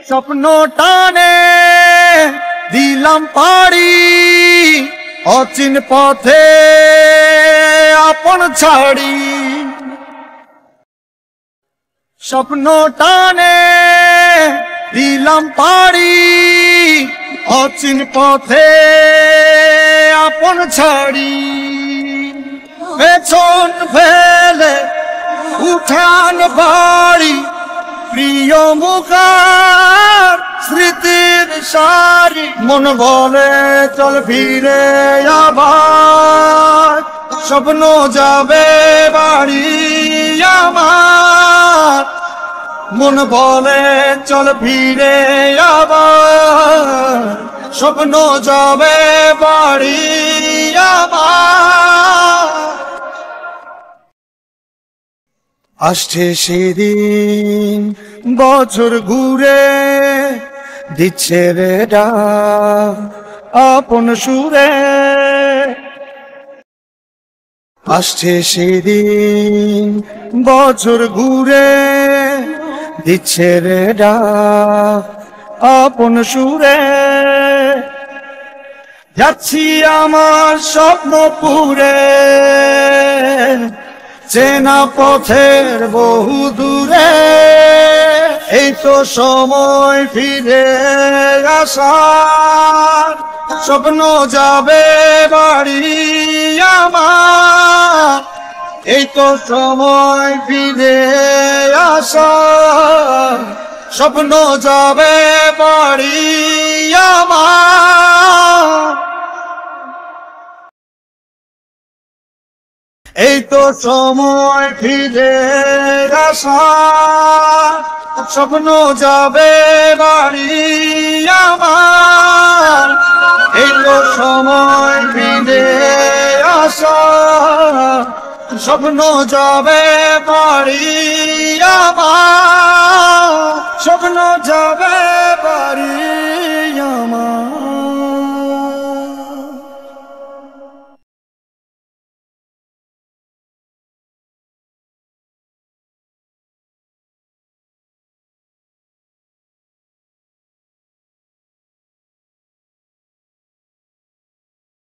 স্বপ্ন টানে দিলাম পাড়ি অচিন পথে আপন ছাড়ি স্বপ্ন টানে দিলাম পাড়ি অচিন পথে আপন ছাড়ি পেছন ফেলে উঠান বাড়ি প্রিয় মুখার স্মৃতির সারি মন বলে চল ফিরে আবার স্বপ্ন যাবে বাড়ি আমার মন বলে চল ফিরে আবার স্বপ্ন যাবে বাড়ি আমার আসছে সেদিন বছর ঘুরে দিচ্ছে রে ডাক আপন সুরে আসছে সেদিন বছর ঘুরে দিচ্ছে রে ডাক আপন সুরে যাচ্ছি আমার স্বপ্ন পুরে চেনা পথের বহু দূরে এই তো সময় ফিরে আসার স্বপ্ন যাবে বাড়ি আমার এই তো সময় ফিরে আসার স্বপ্ন যাবে বাড়ি আমার এই তো সময় ফিরে আসার স্বপ্ন যাবে বাড়ি আমার এই তো সময় ফিরে আসার স্বপ্ন যাবে বাড়ি আমার স্বপ্ন যাবে বাড়ি